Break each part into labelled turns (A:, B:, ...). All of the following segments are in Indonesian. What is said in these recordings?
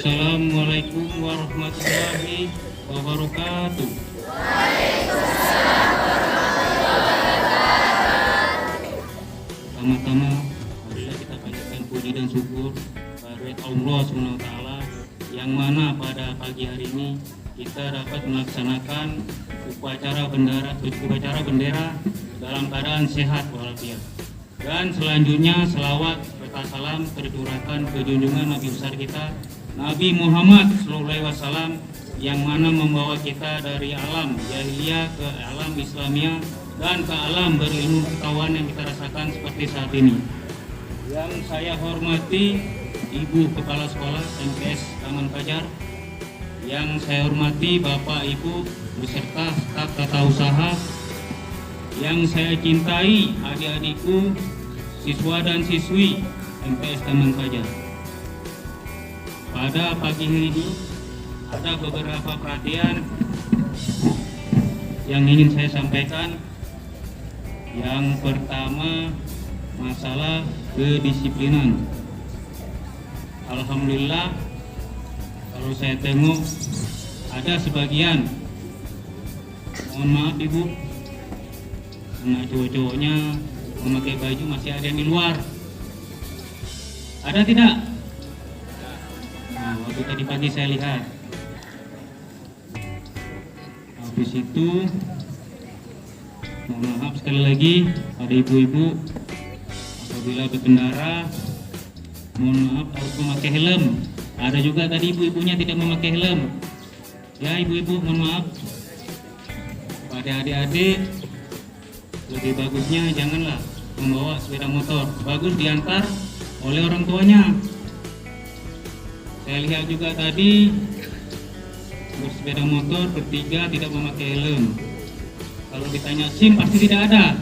A: Assalamualaikum warahmatullahi wabarakatuh. Pertama-tama, marilah kita panjatkan puji dan syukur kehadirat Allah SWT, yang mana pada pagi hari ini kita dapat melaksanakan upacara bendera dalam keadaan sehat walafiat. Dan selanjutnya selawat serta salam tercurahkan ke junjungan Nabi besar kita Nabi Muhammad SAW, yang mana membawa kita dari alam jahiliyah ke alam Islamiyah dan ke alam berilmu pengetahuan yang kita rasakan seperti saat ini. Yang saya hormati Ibu Kepala Sekolah MTS Taman Fajar, yang saya hormati Bapak Ibu beserta staf tata usaha, yang saya cintai adik-adikku, siswa dan siswi MTS Taman Fajar. Pada pagi hari ini ada beberapa perhatian yang ingin saya sampaikan. Yang pertama, masalah kedisiplinan. Alhamdulillah, kalau saya tengok ada sebagian, mohon maaf Ibu, anak cowok-cowoknya memakai baju masih ada yang di luar. Ada tidak? Nah, waktu tadi pagi saya lihat. Habis itu, mohon maaf sekali lagi pada ibu-ibu, apabila berkendara, mohon maaf harus memakai helm. Ada juga tadi ibu-ibunya tidak memakai helm. Ya ibu-ibu, mohon maaf. Pada adik-adik, lebih bagusnya janganlah membawa sepeda motor. Bagus diantar oleh orang tuanya. Saya lihat juga tadi bersepeda motor bertiga tidak memakai helm. Kalau ditanya SIM pasti tidak ada,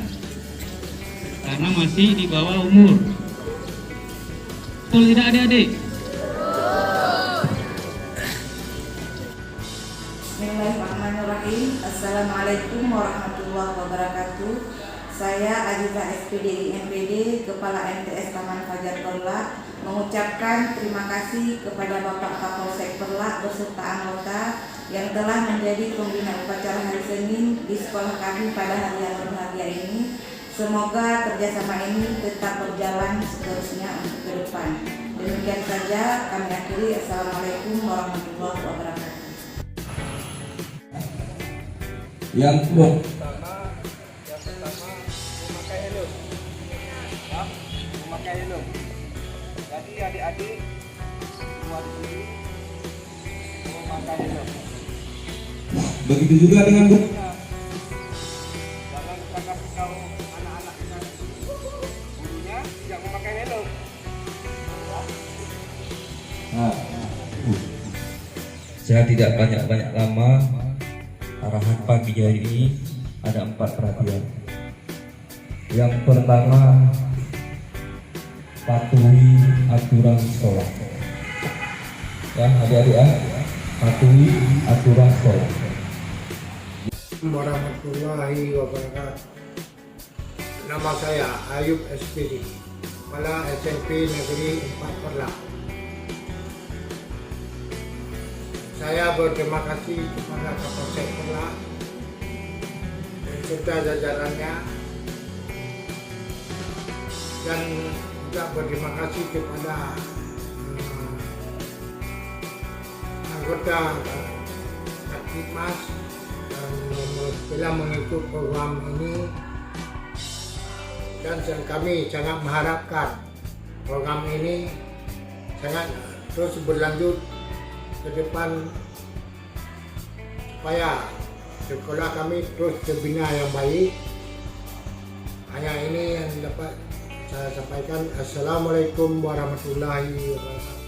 A: karena masih di bawah umur. Betul tidak adik-adik?
B: Bismillahirrahmanirrahim. Assalamualaikum warahmatullahi wabarakatuh. Saya Aziza SPD MPD, Kepala MTS Taman Fajar Perlak, mengucapkan terima kasih kepada Bapak Kapolsek Perlak beserta anggota yang telah menjadi pembina upacara hari Senin di sekolah kami pada hari yang berbahagia ini. Semoga kerjasama ini tetap berjalan seterusnya untuk ke depan. Demikian saja kami akhiri. Assalamualaikum warahmatullahi wabarakatuh.
C: Yang pertama memakai helm. Jadi adik-adik buat diri memakai helm.
D: Begitu juga dengan Bu.
C: Jangan kita kasih tahu anak-anak kita gurunya tidak memakai helm.
E: Saya tidak banyak-banyak lama. Arahan pagi hari ini ada 4 perhatian. Yang pertama, patuhi aturan sekolah. Ya adik-adik ya, patuhi aturan sekolah.
F: Warahmatullahi wabarakatuh. Nama saya Ayub SPD, Kepala SMP Negeri 4 Perlak. Saya berterima kasih kepada Kapolsek Perlak serta jajarannya, dan juga berterima kasih kepada anggota Kapolmas yang telah mengikut program ini, dan kami sangat mengharapkan program ini sangat terus berlanjut ke depan supaya sekolah kami terus terbina yang baik. Hanya ini yang dapat saya sampaikan. Assalamualaikum warahmatullahi wabarakatuh.